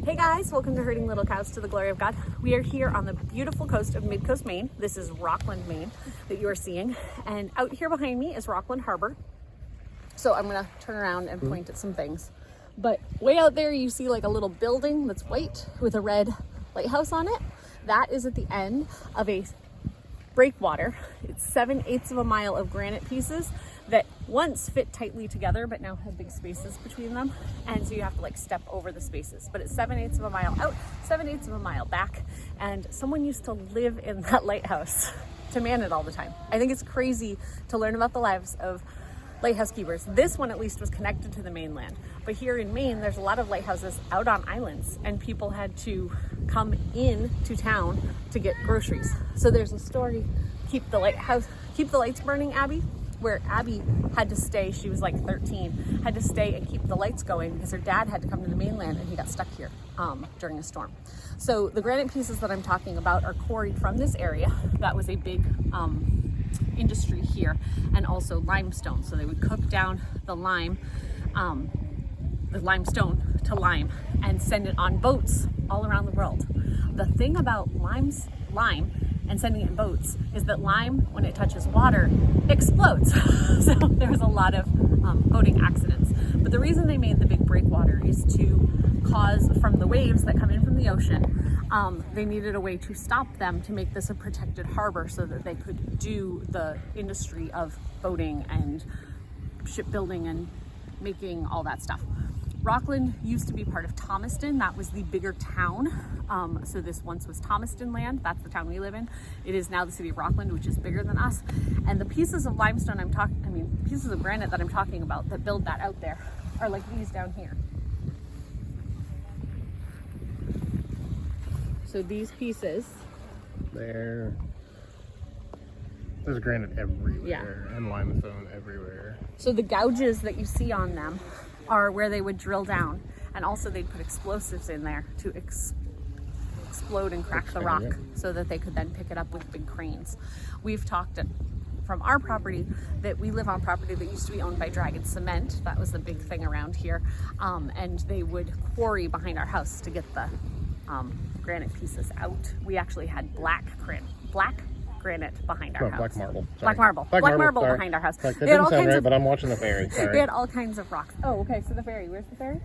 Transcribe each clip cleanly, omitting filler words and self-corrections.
Hey guys, welcome to Herding Little Cows to the Glory of God. We are here on the beautiful coast of Mid-Coast Maine. This is Rockland, Maine that you are seeing. And out here behind me is Rockland Harbor. So I'm gonna turn around and point at some things. But way out there you see like a little building that's white with a red lighthouse on it. That is at the end of a breakwater. It's 7/8 of a mile of granite pieces that once fit tightly together, but now have big spaces between them. And so you have to like step over the spaces. But it's 7/8 of a mile out, 7/8 of a mile back. And someone used to live in that lighthouse to man it all the time. I think it's crazy to learn about the lives of lighthouse keepers. This one at least was connected to the mainland. But here in Maine, there's a lot of lighthouses out on islands and people had to come in to town to get groceries. So there's a story, Keep the Lights Burning, Abby, where Abby had to stay, she was like 13, had to stay and keep the lights going because her dad had to come to the mainland and he got stuck here during a storm. So the granite pieces that I'm talking about are quarried from this area. That was a big industry here, and also limestone. So they would cook down the limestone to lime and send it on boats all around the world. The thing about lime and sending it in boats is that lime, when it touches water, explodes. So there was a lot of boating accidents. But the reason they made the big breakwater is to cause, from the waves that come in from the ocean, they needed a way to stop them, to make this a protected harbor so that they could do the industry of boating and shipbuilding and making all that stuff. Rockland used to be part of Thomaston. That was the bigger town. So this once was Thomaston land. That's the town we live in. It is now the city of Rockland, which is bigger than us. And the pieces of limestone pieces of granite that I'm talking about that build that out there are like these down here. So these pieces. There's granite everywhere, yeah, and limestone everywhere. So the gouges that you see on them are where they would drill down, and also they'd put explosives in there to explode and crack the rock, so that they could then pick it up with big cranes. We've talked from our property that we live on property that used to be owned by Dragon Cement. That was the big thing around here, and they would quarry behind our house to get the granite pieces out. We actually had black granite behind our house. Black marble. Black marble behind our house. That didn't sound right, but I'm watching the ferry. Sorry. We had all kinds of rocks. Oh, okay. So the ferry. Where's the ferry?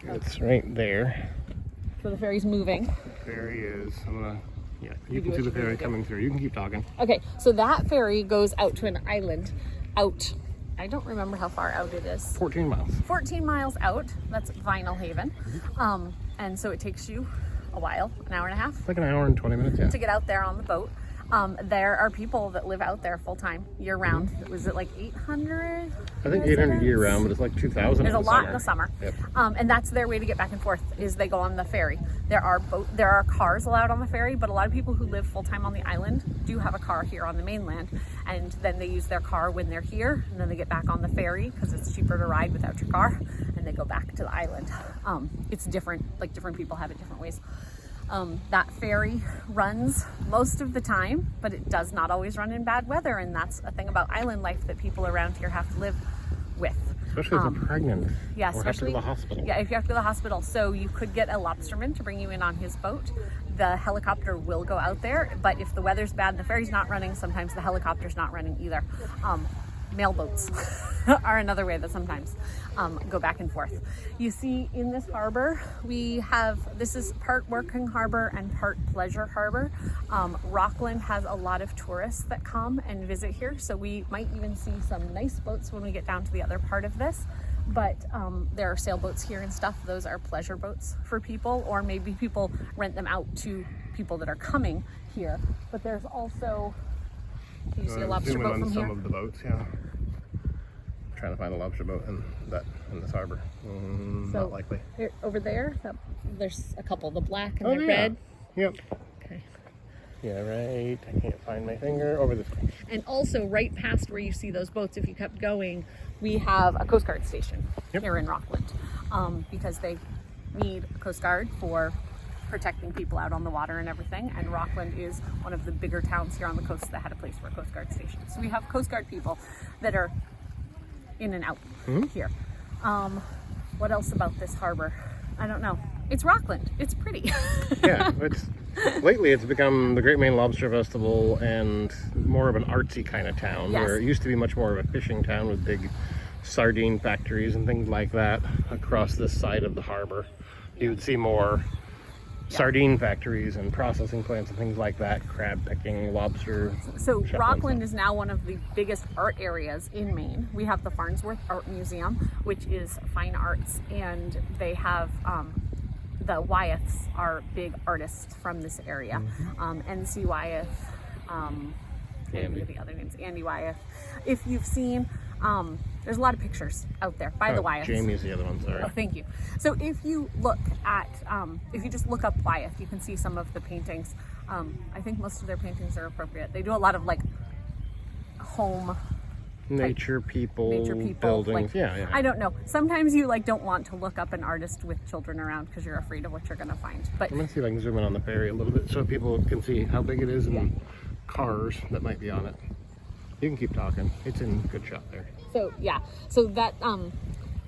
It's right there. So the ferry's moving. The ferry is. You can see the ferry coming through. You can keep talking. Okay. So that ferry goes out to an island. Out. I don't remember how far out it is. 14 miles. 14 miles out. That's Vinyl Haven. And so it takes you a while, an hour and a half. Like an hour and 20 minutes, yeah. To get out there on the boat. There are people that live out there full time, year round. Was it like 800? I think 800 year round, but it's like 2,000. There's a lot in the summer. Yep. And that's their way to get back and forth, is they go on the ferry. There are cars allowed on the ferry, but a lot of people who live full time on the island do have a car here on the mainland, and then they use their car when they're here, and then they get back on the ferry because it's cheaper to ride without your car, and they go back to the island. It's different, like different people have it different ways. That ferry runs most of the time, but it does not always run in bad weather, and that's a thing about island life that people around here have to live with. Especially if you're pregnant. Yeah, or especially have to go to the hospital. Yeah, if you have to go to the hospital. So you could get a lobsterman to bring you in on his boat. The helicopter will go out there, but if the weather's bad and the ferry's not running, sometimes the helicopter's not running either. Mailboats are another way that sometimes go back and forth. You see in this harbor, this is part working harbor and part pleasure harbor. Rockland has a lot of tourists that come and visit here, so we might even see some nice boats when we get down to the other part of this. But there are sailboats here and stuff. Those are pleasure boats for people, or maybe people rent them out to people that are coming here. But there's also, can you see a lobster boat from here? Some of the boats, yeah. I'm trying to find a lobster boat in this harbor. So not likely. Over there, there's a couple. The black and the red. Yep. Okay. Yeah, right. I can't find my finger. Over this way. And also, right past where you see those boats, if you kept going, we have a Coast Guard station here in Rockland, because they need a Coast Guard for protecting people out on the water and everything. And Rockland is one of the bigger towns here on the coast that had a place for a Coast Guard station. So we have Coast Guard people that are in and out here. What else about this harbor? I don't know. It's Rockland. It's pretty. Yeah, lately it's become the Great Maine Lobster Festival and more of an artsy kind of town, Yes. where it used to be much more of a fishing town with big sardine factories and things like that across this side of the harbor. You would see more sardine factories and processing plants and things like that, crab picking, lobster. So shuttling Rockland stuff. is now one of the biggest art areas in Maine. We have the Farnsworth Art Museum, which is fine arts, and they have the Wyeths are big artists from this area. NC Wyeth, Andy. the other names, Andy Wyeth. If you've seen, there's a lot of pictures out there by the Wyeths. Jamie's the other one, sorry. Oh, thank you. So if you look at, if you just look up Wyeth, you can see some of the paintings. I think most of their paintings are appropriate. They do a lot of like home Nature people, buildings. like, yeah. I don't know. Sometimes you like don't want to look up an artist with children around because you're afraid of what you're going to find. But I'm gonna see if I can zoom in on the ferry a little bit so people can see how big it is and cars that might be on it. You can keep talking. It's in good shot there. so yeah, so that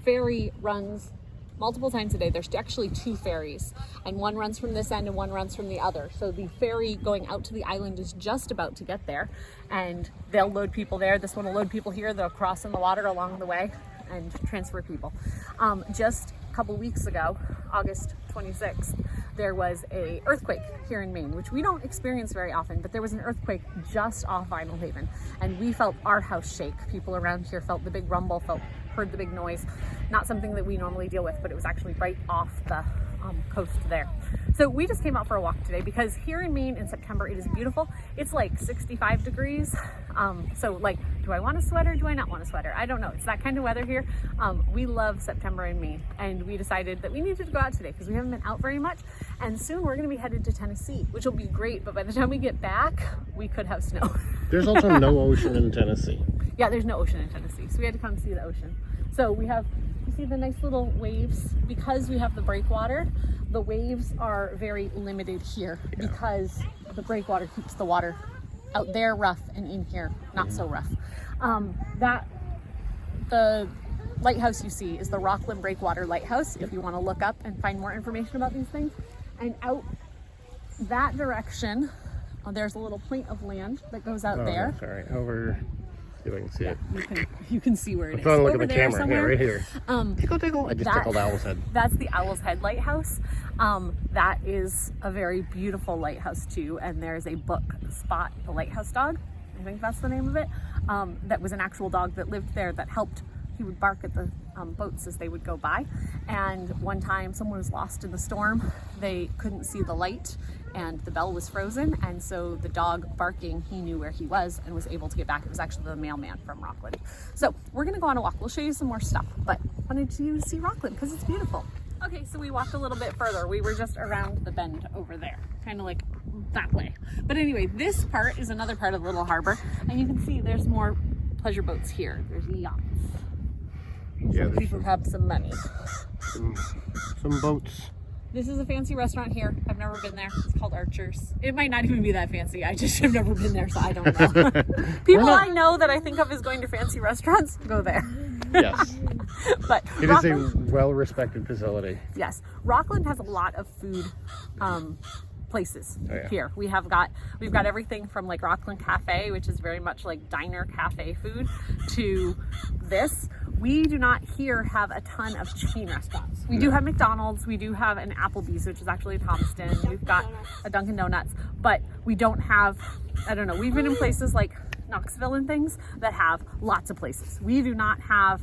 ferry runs multiple times a day. There's actually 2 ferries, and one runs from this end and one runs from the other. So the ferry going out to the island is just about to get there, and they'll load people there. This one will load people here. They'll cross in the water along the way and transfer people. Just a couple weeks ago, August 26th, there was a earthquake here in Maine, which we don't experience very often, but there was an earthquake just off Vinyl Haven, and we felt our house shake. People around here felt the big rumble, heard the big noise. Not something that we normally deal with, but it was actually right off the coast there. So we just came out for a walk today because here in Maine in September it is beautiful. It's like 65 degrees. So like, do I want a sweater? Do I not want a sweater? I don't know. It's that kind of weather here. We love September in Maine, and we decided that we needed to go out today because we haven't been out very much. And soon we're going to be headed to Tennessee, which will be great. But by the time we get back, we could have snow. There's also no ocean in Tennessee. Yeah, there's no ocean in Tennessee, so we had to come see the ocean. So we have, you see the nice little waves? Because we have the breakwater, the waves are very limited here because the breakwater keeps the water out there rough and in here not so rough. The lighthouse you see is the Rockland Breakwater Lighthouse, if you want to look up and find more information about these things. And out that direction, there's a little point of land that goes out there. Sorry, over. See if I can see it. You can see where it is. I'm trying to look Over at the there camera. somewhere. Yeah, right here. Tickle. I just that- tickled Owl's head. That's the Owl's Head Lighthouse. That is a very beautiful lighthouse too, and there's a book, Spot the Lighthouse Dog, I think that's the name of it, that was an actual dog that lived there that helped. He would bark at the boats as they would go by, and one time someone was lost in the storm. They couldn't see the light and the bell was frozen, and so the dog barking, he knew where he was and was able to get back. It was actually the mailman from Rockland. So we're gonna go on a walk. We'll show you some more stuff, but wanted you to see Rockland because it's beautiful. Okay, so we walked a little bit further. We were just around the bend over there, kind of like that way. But anyway, this part is another part of the little harbor, and you can see there's more pleasure boats here. There's yachts. Yeah, So people have some money. some boats. This is a fancy restaurant here. I've never been there. It's called Archer's. It might not even be that fancy. I just have never been there, so I don't know. People I know that I think of as going to fancy restaurants go there. Yes. But It is a well-respected facility. yes, Rockland has a lot of food places here. We've got everything from like Rockland Cafe, which is very much like diner cafe food, to this. We do not here have a ton of chain restaurants. We do have McDonald's, we do have an Applebee's, which is actually in Thomaston. We've got a Dunkin' Donuts, but we don't have, I don't know, we've been in places like Knoxville and things that have lots of places. We do not have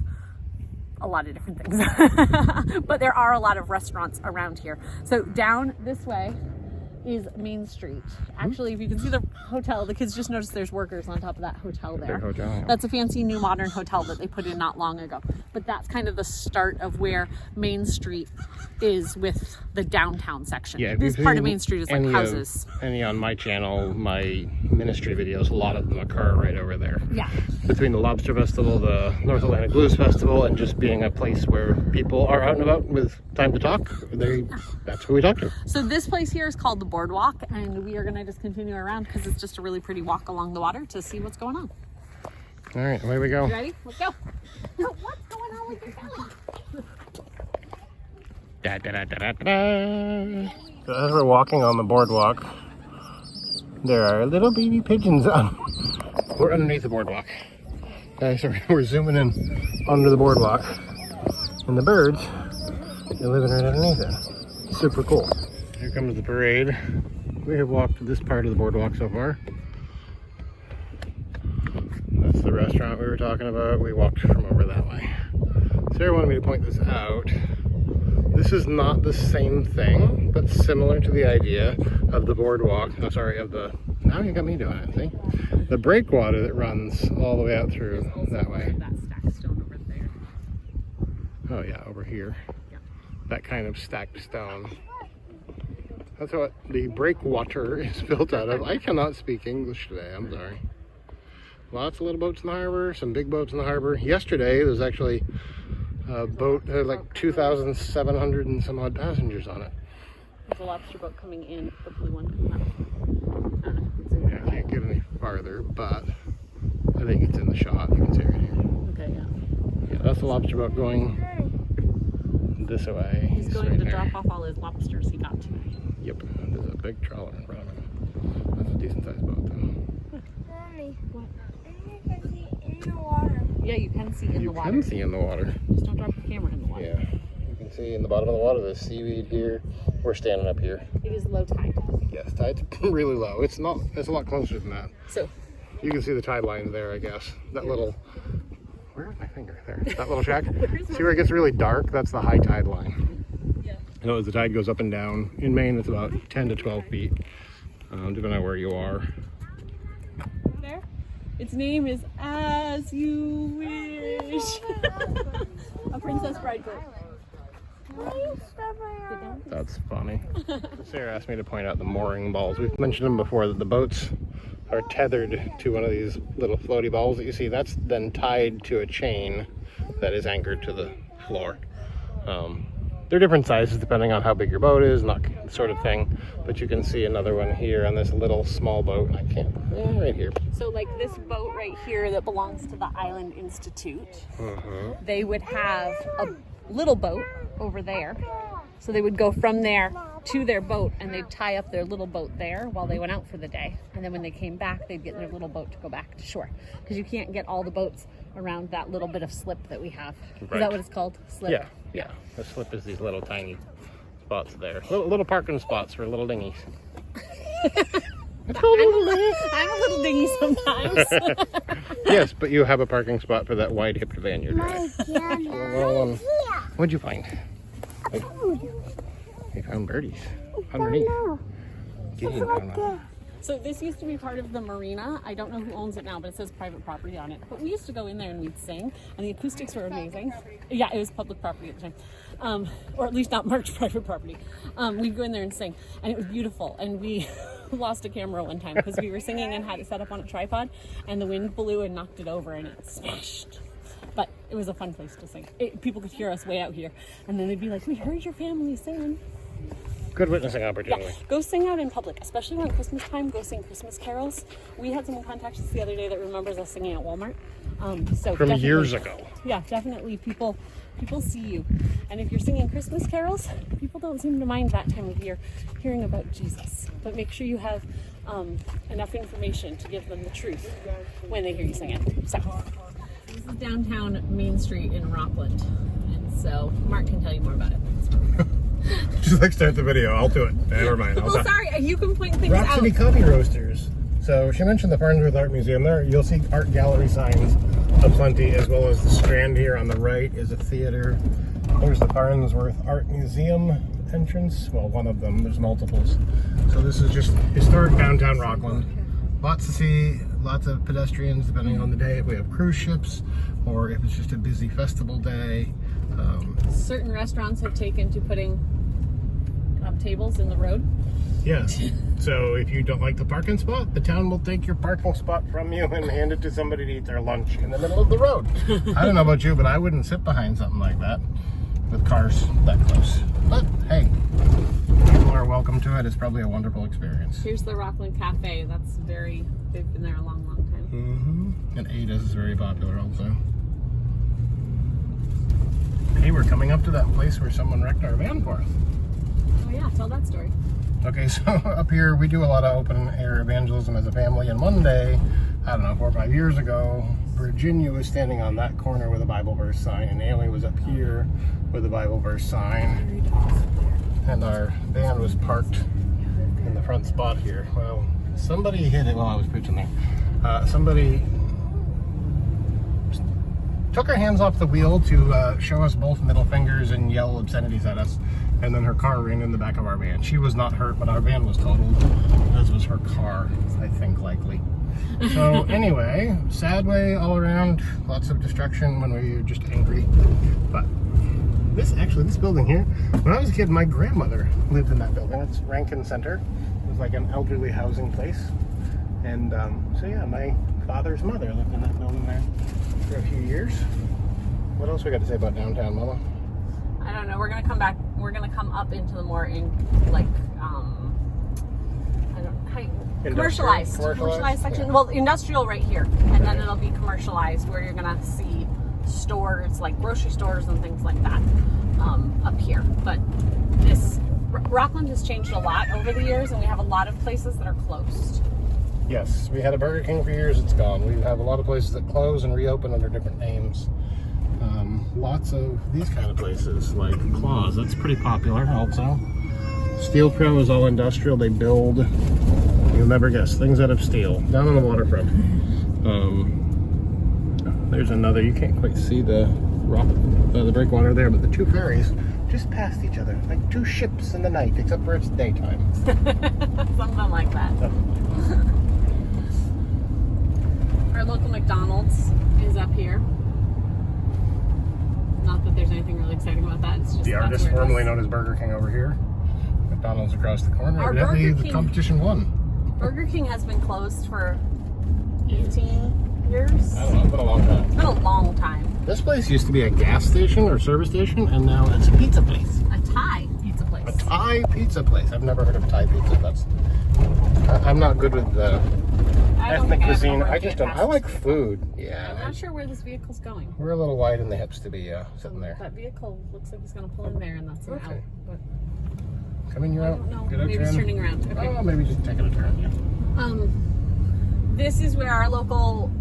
a lot of different things, but there are a lot of restaurants around here. So down this way is Main Street. Actually, if you can see the hotel, the kids just noticed there's workers on top of that hotel there. Big hotel, yeah. That's a fancy new modern hotel that they put in not long ago. But that's kind of the start of where Main Street is with the downtown section. Yeah, this part of Main Street is like houses. Any on my channel, my ministry videos, a lot of them occur right over there. Yeah. Between the Lobster Festival, the North Atlantic Blues Festival, and just being a place where people are out and about with time to talk, that's who we talk to. So this place here is called the boardwalk, and we are going to just continue around because it's just a really pretty walk along the water to see what's going on. All right, away we go. You ready? Let's go. What's going on with your belly? Da, da, da, da, da, da. So as we're walking on the boardwalk, there are little baby pigeons on. We're underneath the boardwalk. Okay, so we're zooming in under the boardwalk, and the birds, they're living right underneath it. Super cool. Here comes the parade. We have walked this part of the boardwalk so far. That's the restaurant we were talking about. We walked from over that way. Sarah wanted me to point this out. This is not the same thing, but similar to the idea of the boardwalk. Oh, sorry, of the, now you got me doing it, see? The breakwater that runs all the way out through that way. That stacked stone over there. Oh yeah, over here. Yeah. That kind of stacked stone. That's what the breakwater is built out of. I cannot speak English today, I'm sorry. Lots of little boats in the harbor, some big boats in the harbor. Yesterday, there was actually a boat, like 2,700 and some odd passengers on it. There's a lobster boat coming in, the blue one coming up. Yeah, I can't get any farther, but I think it's in the shot. You can see it right here. Okay, yeah. Yeah, that's the lobster boat going this way. He's going right to there. drop off all his lobsters he got today. Yep, there's a big trawler in front of him. That's a decent sized boat though. Mommy, I can see in the water. Yeah, you can see in the water. You can see in the water. Just don't drop the camera in the water. Yeah, you can see in the bottom of the water there's seaweed here. We're standing up here. It is low tide. Yes, tide's really low. It's not, it's a lot closer than that. So, You can see the tide lines there, I guess. That little, where's my finger? There, that little shack. See where it gets really dark? That's the high tide line. yeah. You know, as the tide goes up and down, in Maine it's about 10 to 12 feet, depending on where you are. There. Its name is As You Wish. A Princess Bride boat. That's funny. Sarah asked me to point out the mooring balls. We've mentioned them before, that the boats are tethered to one of these little floaty balls that you see. That's then tied to a chain that is anchored to the floor. They're different sizes depending on how big your boat is, and that sort of thing. But you can see another one here on this little small boat. I can't, right here. So like this boat right here that belongs to the Island Institute, they would have a little boat over there. So they would go from there to their boat, and they'd tie up their little boat there while they went out for the day. And then when they came back, they'd get in their little boat to go back to shore. Because you can't get all the boats around that little bit of slip that we have. Is Right. that what it's called? Slip? Yeah, yeah. The slip is these little tiny spots there. Little parking spots for little dinghies. It's called a little dinghy. I'm a little dingy sometimes. Yes, but you have a parking spot for that wide-hipped van you're driving. Well, what'd you find? We found birdies underneath. Gideon found one. So this used to be part of the marina. I don't know who owns it now, but it says private property on it. But we used to go in there and we'd sing, and the acoustics were amazing. Yeah, it was public property at the time, or at least not Mark's private property. We'd go in there and sing, and it was beautiful. And we lost a camera one time because we were singing and had it set up on a tripod, and the wind blew and knocked it over, and it smashed. But it was a fun place to sing. People could hear us way out here, and then they'd be like, "We heard your family singing." Good witnessing opportunity. Yeah, go sing out in public, especially around Christmas time. Go sing Christmas carols. We had someone contact us the other day that remembers us singing at Walmart. So From definitely- years ago. Yeah, definitely. People see you, and if you're singing Christmas carols, people don't seem to mind that time of year hearing about Jesus. But make sure you have enough information to give them the truth when they hear you sing it. So this is downtown Main Street in Rockland, and so Mark can tell you more about it. Just like start the video. I'll do it. Never mind. Well, sorry, you can point things Rock out. City Coffee Roasters. So she mentioned the Farnsworth Art Museum there. You'll see art gallery signs aplenty, as well as the Strand here on the right is a theater. There's the Farnsworth Art Museum entrance. Well, one of them. There's multiples. So this is just historic downtown Rockland. Lots to see, lots of pedestrians depending on the day. If we have cruise ships or if it's just a busy festival day. Certain restaurants have taken to putting tables in the road. Yeah. So if you don't like the parking spot, the town will take your parking spot from you and hand it to somebody to eat their lunch in the middle of the road. I don't know about you, but I wouldn't sit behind something like that with cars that close. But hey, people are welcome to it. It's probably a wonderful experience. Here's the Rockland Cafe. They've been there a long, long time. And Ada's is very popular also. Hey, we're coming up to that place where someone wrecked our van for us. Oh yeah, tell that story. Okay, so up here we do a lot of open air evangelism as a family, and one day, I don't know, 4 or 5 years ago, Virginia was standing on that corner with a Bible verse sign, and Naomi was up here with a Bible verse sign, and our van was parked in the front spot here. Well, somebody hit it while I was preaching there. Somebody took her hands off the wheel to show us both middle fingers and yell obscenities at us, and then her car ran in the back of our van. She was not hurt, but our van was totaled, as was her car, I think, likely. So anyway, sad way all around, lots of destruction when we were just angry. But this building here, when I was a kid, my grandmother lived in that building. It's Rankin Center. It was like an elderly housing place. And so yeah, my father's mother lived in that building there for a few years. What else we got to say about downtown, Mama? I don't know. We're gonna come back. We're gonna come up into the more commercialized section. Yeah. Well, industrial right here, and then it'll be commercialized where you're gonna see stores like grocery stores and things like that up here. But this Rockland has changed a lot over the years, and we have a lot of places that are closed. Yes, we had a Burger King for years. It's gone. We have a lot of places that close and reopen under different names. Lots of these kind of places, like Claws. That's pretty popular also. Steel Pro is all industrial. They build, you'll never guess, things out of steel. Down on the waterfront. There's another, you can't quite see the breakwater there, but the two ferries just passed each other, like two ships in the night, except for it's daytime. Something like that. Our local McDonald's is up here. Not that there's anything really exciting about that. It's just The artist formerly known as Burger King over here. McDonald's across the corner. Our Evidently, Burger the King- competition won. Burger King has been closed for 18 years. I don't know, it's been a long time. It's been a long time. This place used to be a gas station or service station, and now it's a pizza place. A Thai pizza place. A Thai pizza place. I've never heard of Thai pizza. I'm not good with the ethnic cuisine. I just don't. I like food. Yeah. I'm not sure where this vehicle's going. We're a little wide in the hips to be sitting there. That vehicle looks like it's going to pull in there, and that's an Okay. out. But Coming you I out. don't know. Good out Maybe it's turn. turning around. Okay. Oh, maybe just taking a turn. Yeah. This is where our local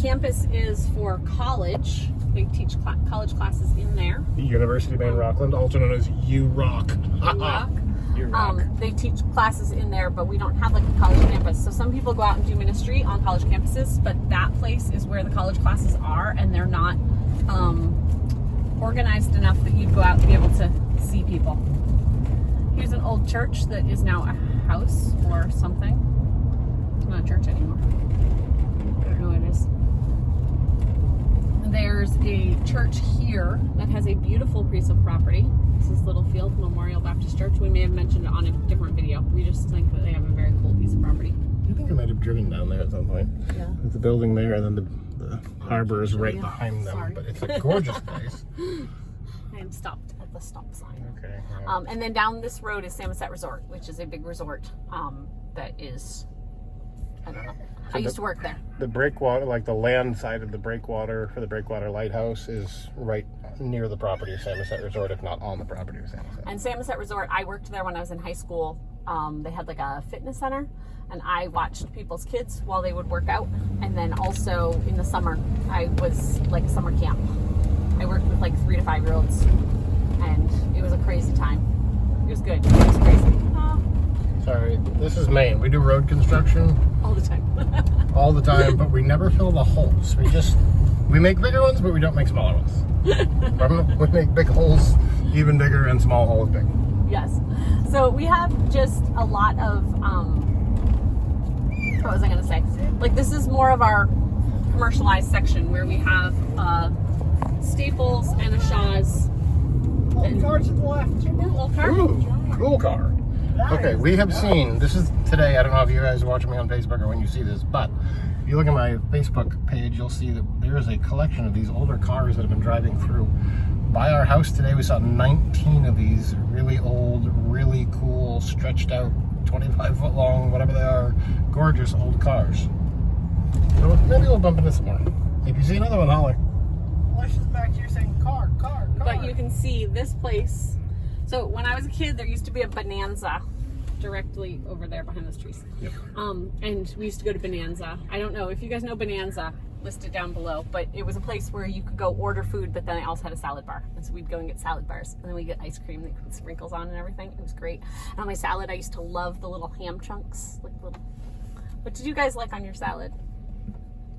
campus is for college. They teach college classes in there. The University of Maine Rockland, also known as URock. Rock. URock. They teach classes in there, but we don't have like a college campus. So some people go out and do ministry on college campuses, but that place is where the college classes are, and they're not organized enough that you'd go out and be able to see people. Here's an old church that is now a house or something. It's not a church anymore. I don't know what it is. There's a church here that has a beautiful piece of property. This is Littlefield Memorial Baptist Church. We may have mentioned it on a different video. We just think that they have a very cool piece of property. I think I might have driven down there at some point. Yeah. There's a building there, and then the harbor is right behind them. Sorry. But it's a gorgeous place. I am stopped at the stop sign. Okay. Yeah. And then down this road is Samoset Resort, which is a big resort that is, I don't know. I used to work there. The breakwater, like the land side of the breakwater for the Breakwater Lighthouse, is right near the property of Samoset Resort, if not on the property of Samoset. And Samoset Resort, I worked there when I was in high school. They had like a fitness center, and I watched people's kids while they would work out. And then also in the summer, I was like a summer camp. I worked with like 3 to 5 year olds, and it was a crazy time. It was good. It was crazy. Sorry, this is Maine. We do road construction All the time. all the time, but we never fill the holes. We make bigger ones, but we don't make smaller ones. We make big holes even bigger and small holes big. Yes. So we have just a lot of, what was I going to say? Like, this is more of our commercialized section where we have Staples and a Shaw's. Little car to the left. Little car. Ooh, cool car. Okay, we have seen, this is today, I don't know if you guys are watching me on Facebook or when you see this, but if you look at my Facebook page, you'll see that there is a collection of these older cars that have been driving through. By our house today, we saw 19 of these really old, really cool, stretched out, 25-foot long, whatever they are, gorgeous old cars. So maybe we'll bump into some more. If you see another one, holler. Alicia's back here saying car, car, car. but you can see this place. So when I was a kid, there used to be a Bonanza directly over there behind those trees. Yep. And we used to go to Bonanza. I don't know if you guys know Bonanza, list it down below, but it was a place where you could go order food, but then it also had a salad bar. And so we'd go and get salad bars, and then we'd get ice cream that with sprinkles on and everything. It was great. And on my salad, I used to love the little ham chunks. Like little. What did you guys like on your salad?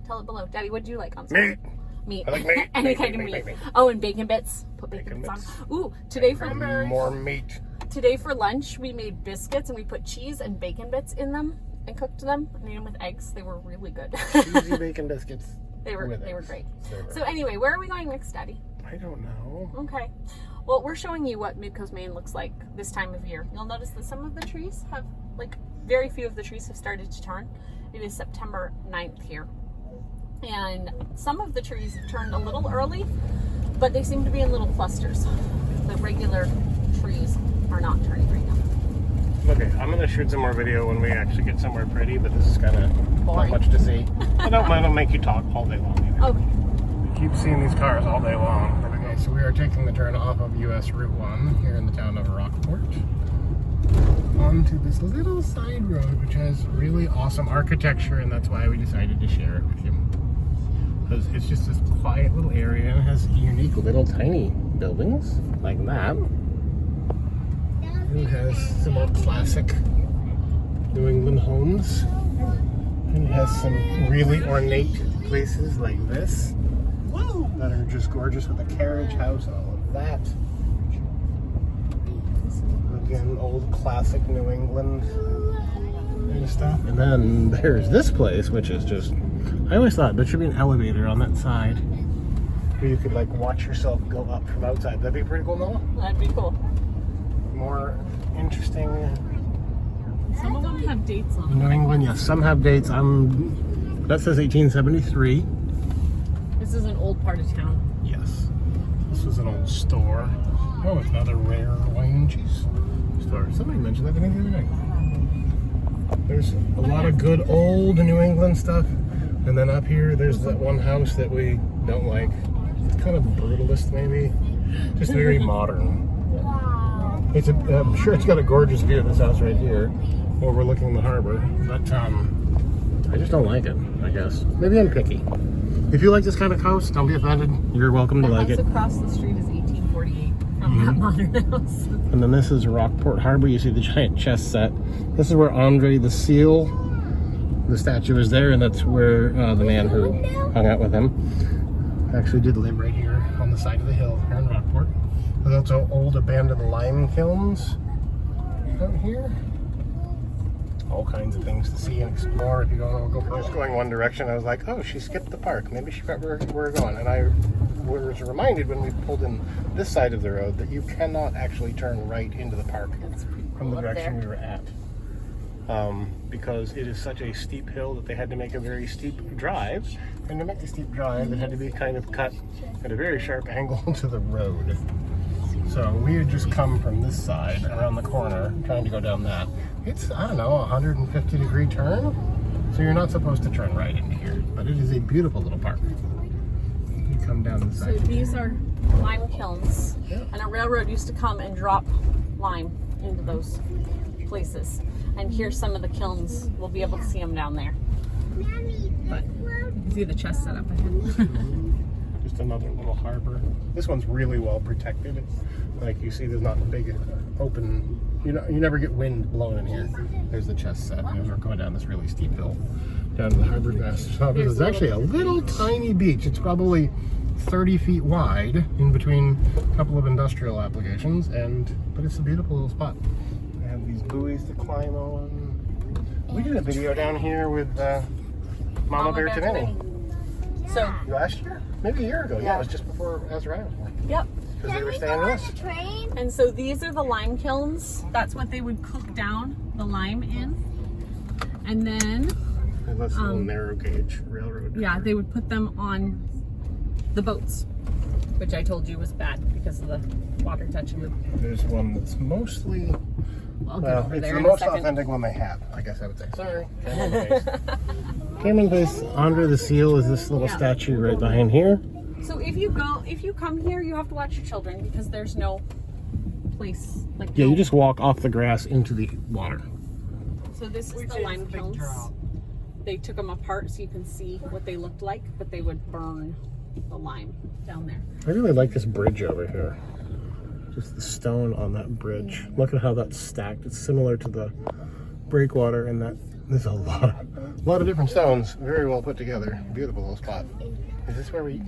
Tell it below. Daddy, what did you like on salad? Meat. I like meat. Any kind of meat. Oh, and bacon bits. Put bacon bits on. Ooh, today for more meat. Today for lunch, we made biscuits and we put cheese and bacon bits in them and cooked them and ate them with eggs. They were really good. Cheesy bacon biscuits. They were great. So anyway, where are we going next, Daddy? I don't know. Okay. Well, we're showing you what Mid-Coast Maine looks like this time of year. You'll notice that some of the trees have, like, very few of the trees have started to turn. It is September 9th here. And some of the trees have turned a little early, but they seem to be in little clusters. The regular trees are not turning right now. Okay, I'm gonna shoot some more video when we actually get somewhere pretty, but this is kind of not much to see. I don't make you talk all day long either. Okay. We keep seeing these cars all day long. Okay, so we are taking the turn off of US Route 1 here in the town of Rockport onto this little side road, which has really awesome architecture, and that's why we decided to share it with you. Because it's just this quiet little area and it has unique little tiny buildings like that. It has some more classic New England homes. And it has some really ornate places like this that are just gorgeous with a carriage house and all of that. Again, old classic New England kind of stuff. And then there's this place, which is just, I always thought there should be an elevator on that side where you could like watch yourself go up from outside. That'd be pretty cool, Noah? That'd be cool. More interesting. Some of them have dates on them. New England, yes, some have dates. That says 1873. This is an old part of town. Yes. This was an old store. Oh, it's another rare wine and cheese store. Somebody mentioned that to me the other night. There's a lot of good old New England stuff. And then up here, there's that one house that we don't like. It's kind of brutalist, maybe. Just very modern. I'm sure it's got a gorgeous view of this house right here, overlooking the harbor. But I just don't like it, I guess. Maybe I'm picky. If you like this kind of house, don't be offended. You're welcome to like it. The house across the street is 1848 from that modern house. And then this is Rockport Harbor. You see the giant chess set. This is where Andre the Seal, the statue is there, and that's where the man who hung out with him actually did live right here on the side of the hill here in Rockport. There's also old abandoned lime kilns out here. All kinds of things to see and explore. If you don't go first going one direction, I was like, oh, she skipped the park. Maybe she got where we're going. And I was reminded when we pulled in this side of the road that you cannot actually turn right into the park from the direction we were at. Because it is such a steep hill that they had to make a very steep drive. And to make the steep drive, it had to be kind of cut at a very sharp angle to the road. So we had just come from this side around the corner, trying to go down that. It's, I don't know, a 150-degree turn. So you're not supposed to turn right into here, but it is a beautiful little park. You come down the side. So these are lime kilns, and a railroad used to come and drop lime into those places. And here's some of the kilns. We'll be able to see them down there. But you can see the chest set up ahead. Just another little harbor. This one's really well protected. Like you see, there's not a big open. You never get wind blowing in here. There's the chest set. And we're going down this really steep hill down to the harbor nest. So this is actually a little tiny beach. It's probably 30 feet wide in between a couple of industrial applications, but it's a beautiful little spot. They have these buoys to climb on. We did a video down here with Mama Bear Tinini. So Last year? Maybe a year ago. Yeah, it was just before Azariah was born. Yep. Because they were staying with us. And so these are the lime kilns. That's what they would cook down the lime in. And then And that's a little narrow gauge railroad. yeah, they would put them on the boats, which I told you was bad because of the water touching them. There's one that's mostly, Well, it's the most authentic one they have, I guess I would say. Sorry. Cameron Place. Andre the Seal is this little statue right behind here. So if you come here, you have to watch your children because there's no place like. Yeah, no- you just walk off the grass into the water. So this is the lime kilns. They took them apart so you can see what they looked like, but they would burn the lime down there. I really like this bridge over here. Just the stone on that bridge. Look at how that's stacked. It's similar to the Breakwater, and that there's a lot of different stones. Very well put together. Beautiful little spot. Is this where we eat?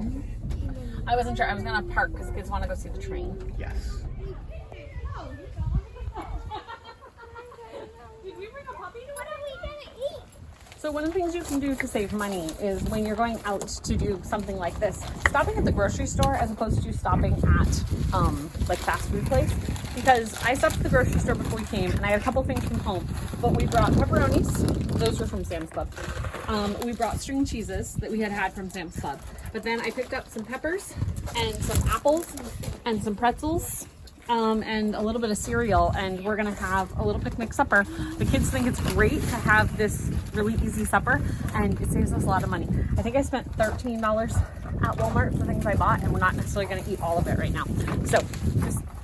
I wasn't sure. I was gonna park because kids want to go see the train. Yes. Did we bring a puppy? What are we gonna eat? So one of the things you can do to save money is when you're going out to do something like this, stopping at the grocery store as opposed to stopping at like fast food place. Because I stopped at the grocery store before we came and I had a couple things from home, but we brought pepperonis. Those were from Sam's Club. We brought string cheeses that we had from Sam's Club. But then I picked up some peppers and some apples and some pretzels. And a little bit of cereal, and we're gonna have a little picnic supper. The kids think it's great to have this really easy supper, and it saves us a lot of money. I think I spent $13 at Walmart for things I bought, and we're not necessarily gonna eat all of it right now. So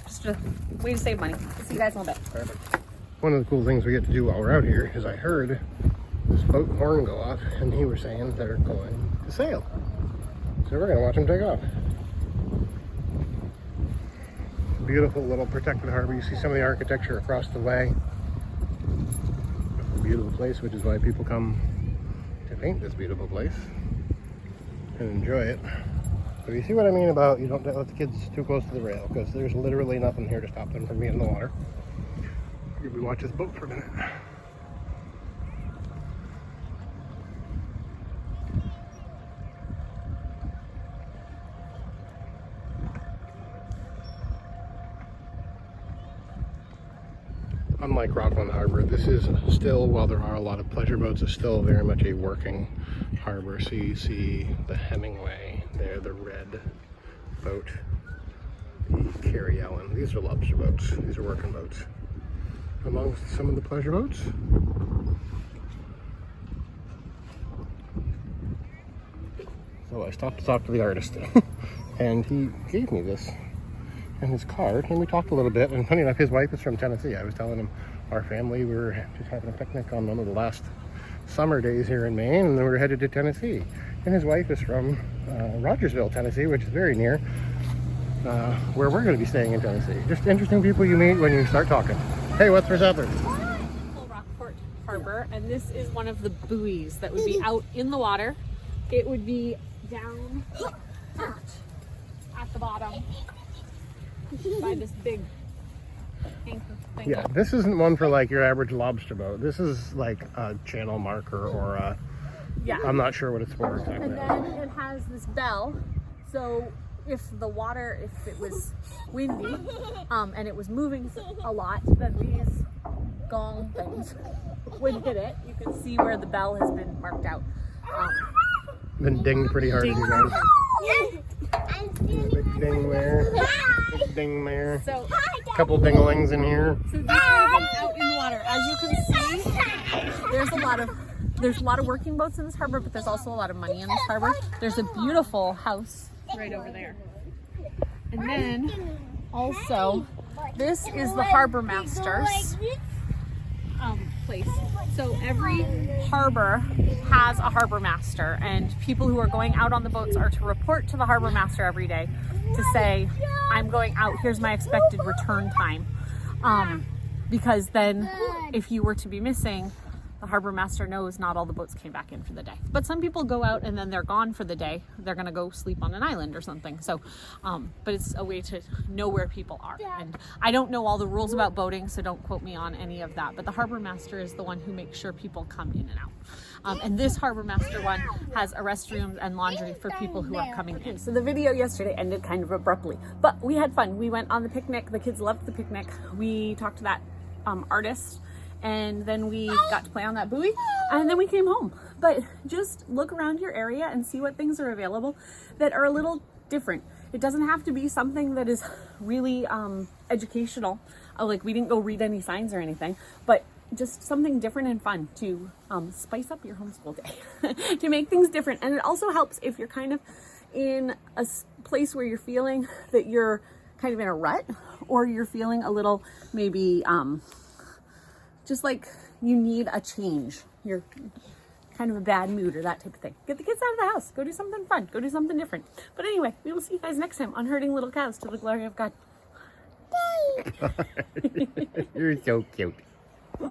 just a way to save money. See you guys in a little bit. Perfect. One of the cool things we get to do while we're out here is I heard this boat horn go off, and he was saying they're going to sail. So we're gonna watch them take off. Beautiful little protected harbor. You see some of the architecture across the way. Beautiful place, which is why people come to paint this beautiful place and enjoy it. But you see what I mean about you don't let the kids too close to the rail, because there's literally nothing here to stop them from being in the water. We watch this boat for a minute. Unlike Rockland Harbor, this is still, while there are a lot of pleasure boats, it's still very much a working harbor. So you see the Hemingway there, the red boat, the Carrie Ellen. These are lobster boats. These are working boats. Amongst some of the pleasure boats. So I stopped to talk to the artist, and he gave me this and his card, and we talked a little bit. And funny enough, his wife is from Tennessee. I was telling him our family, we were just having a picnic on one of the last summer days here in Maine, and then we were headed to Tennessee. And his wife is from Rogersville, Tennessee, which is very near where we're going to be staying in Tennessee. Just interesting people you meet when you start talking. Hey, what's for supper? Rockport Harbor, and this is one of the buoys that would be out in the water. It would be down at the bottom by this big anchor thing. Yeah, this isn't one for like your average lobster boat. This is like a channel marker or a, Yeah. I'm not sure what it's for exactly. And then it has this bell, so if the water, if it was windy and it was moving a lot, then these gong things would hit it. You can see where the bell has been marked out. Been dinged pretty hard. Dinged. Big ding there. Big ding there. So, Couple dinglings in here. so this is out in the water. As you can see, there's a lot of working boats in this harbor, but there's also a lot of money in this harbor. There's a beautiful house right over there. And then also, this is the harbor master's place. So every harbor has a harbor master, and people who are going out on the boats are to report to the harbor master every day to say, I'm going out, here's my expected return time. Because then if you were to be missing, the harbor master knows not all the boats came back in for the day. But some people go out and then they're gone for the day. They're gonna go sleep on an island or something. So, but it's a way to know where people are. And I don't know all the rules about boating, so don't quote me on any of that. But the harbor master is the one who makes sure people come in and out. And this harbor master one has a restroom and laundry for people who are coming in. So the video yesterday ended kind of abruptly, but we had fun. We went on the picnic. The kids loved the picnic. We talked to that artist, and then we got to play on that buoy, and then we came home. But just look around your area and see what things are available that are a little different. It doesn't have to be something that is really educational. Like, we didn't go read any signs or anything, but just something different and fun to spice up your homeschool day, to make things different. And it also helps if you're kind of in a place where you're feeling that you're kind of in a rut, or you're feeling a little maybe just like you need a change, you're kind of a bad mood or that type of thing, get the kids out of the house, go do something fun, go do something different. But anyway, we will see you guys next time on Herding Little Cows to the Glory of God. You're so cute.